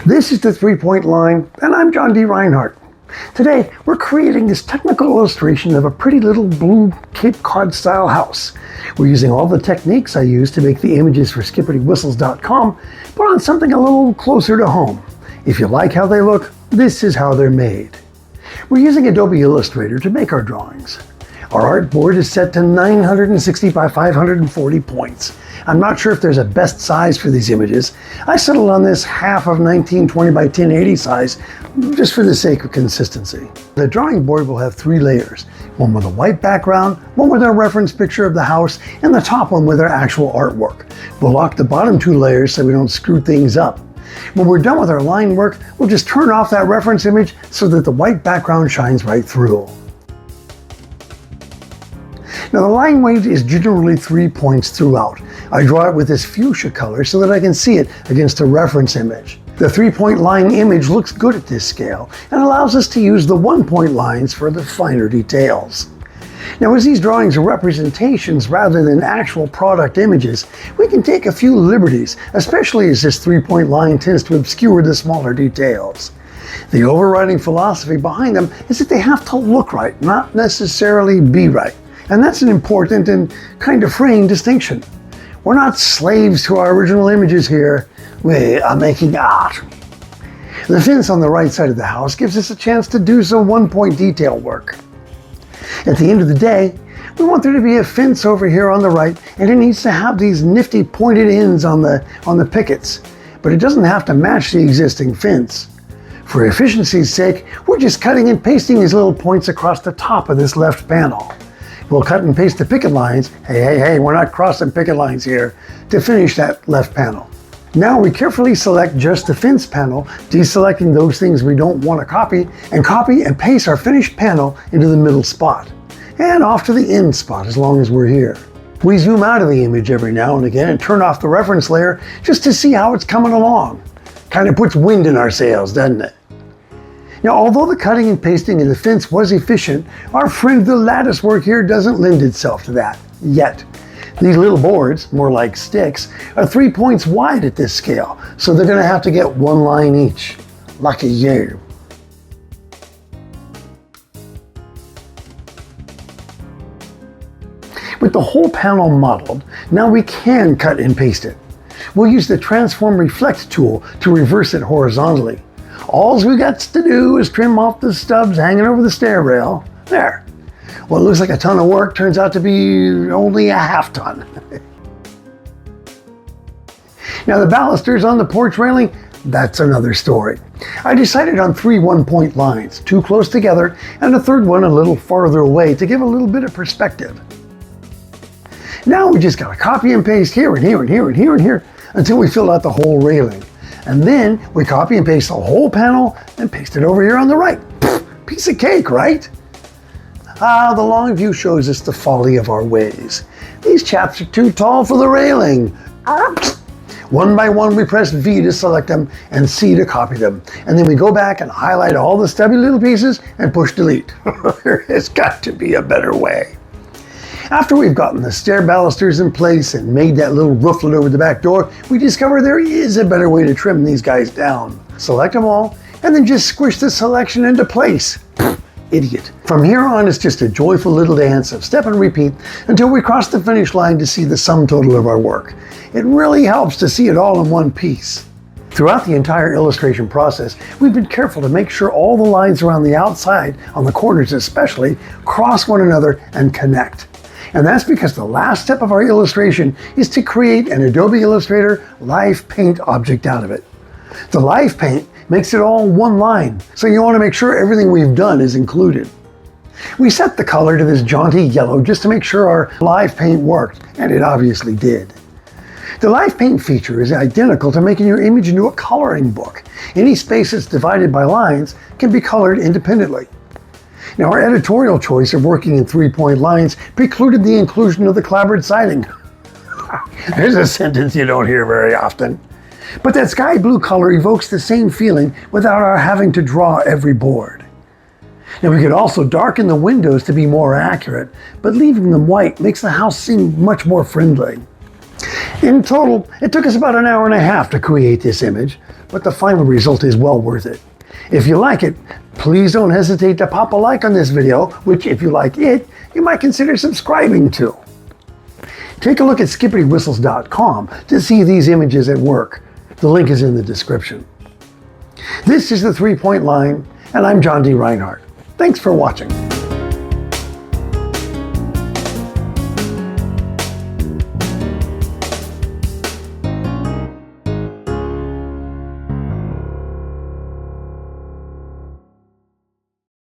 This is the 3-Point Line, and I'm John D. Reinhart. Today, we're creating this technical illustration of a pretty little blue Cape Cod style house. We're using all the techniques I use to make the images for skippityWhistles.com, but on something a little closer to home. If you like how they look, this is how they're made. We're using Adobe Illustrator to make our drawings. Our artboard is set to 960 by 540 points. I'm not sure if there's a best size for these images. I settled on this half of 1920 by 1080 size, just for the sake of consistency. The drawing board will have 3 layers, one with a white background, one with a reference picture of the house, and the top one with our actual artwork. We'll lock the bottom 2 layers so we don't screw things up. When we're done with our line work, we'll just turn off that reference image so that the white background shines right through. Now the line weight is generally 3 points throughout. I draw it with this fuchsia color so that I can see it against the reference image. The 3-point line image looks good at this scale and allows us to use the 1-point lines for the finer details. Now as these drawings are representations rather than actual product images, we can take a few liberties, especially as this 3-point line tends to obscure the smaller details. The overriding philosophy behind them is that they have to look right, not necessarily be right. And that's an important and kind of fraying distinction. We're not slaves to our original images here. We are making art. The fence on the right side of the house gives us a chance to do some 1-point detail work. At the end of the day, we want there to be a fence over here on the right, and it needs to have these nifty pointed ends on the pickets. But it doesn't have to match the existing fence. For efficiency's sake, we're just cutting and pasting these little points across the top of this left panel. We'll cut and paste the picket lines, hey, we're not crossing picket lines here, to finish that left panel. Now we carefully select just the fence panel, deselecting those things we don't want to copy and paste our finished panel into the middle spot. And off to the end spot as long as we're here. We zoom out of the image every now and again and turn off the reference layer just to see how it's coming along. Kind of puts wind in our sails, doesn't it? Now, although the cutting and pasting of the fence was efficient, our friend the lattice work here doesn't lend itself to that, yet. These little boards, more like sticks, are 3 points wide at this scale, so they're going to have to get 1 line each. Lucky you. With the whole panel modeled, now we can cut and paste it. We'll use the Transform Reflect tool to reverse it horizontally. All we got to do is trim off the stubs hanging over the stair rail. There. What looks like a ton of work turns out to be only a half ton. Now the balusters on the porch railing, that's another story. I decided on 3 1-point lines, 2 close together and a third one a little farther away to give a little bit of perspective. Now we just gotta copy and paste here and here and here and here and here until we fill out the whole railing. And then we copy and paste the whole panel and paste it over here on the right. Piece of cake, right? The long view shows us the folly of our ways. These chaps are too tall for the railing. One by one we press V to select them and C to copy them. And then we go back and highlight all the stubby little pieces and push delete. There has got to be a better way. After we've gotten the stair balusters in place and made that little rooflet over the back door, we discover there is a better way to trim these guys down. Select them all, and then just squish the selection into place. Idiot. From here on, it's just a joyful little dance of step and repeat until we cross the finish line to see the sum total of our work. It really helps to see it all in one piece. Throughout the entire illustration process, we've been careful to make sure all the lines around the outside, on the corners especially, cross one another and connect. And that's because the last step of our illustration is to create an Adobe Illustrator Live Paint object out of it. The Live Paint makes it all one line, so you want to make sure everything we've done is included. We set the color to this jaunty yellow just to make sure our Live Paint worked, and it obviously did. The Live Paint feature is identical to making your image into a coloring book. Any space that's divided by lines can be colored independently. Now, our editorial choice of working in 3-point lines precluded the inclusion of the clapboard siding. There's a sentence you don't hear very often. But that sky blue color evokes the same feeling without our having to draw every board. Now, we could also darken the windows to be more accurate, but leaving them white makes the house seem much more friendly. In total, it took us about an hour and a half to create this image, but the final result is well worth it. If you like it, please don't hesitate to pop a like on this video, which if you like it, you might consider subscribing to. Take a look at skippertywhistles.com to see these images at work. The link is in the description. This is the 3-point line, and I'm John D. Reinhart. Thanks for watching.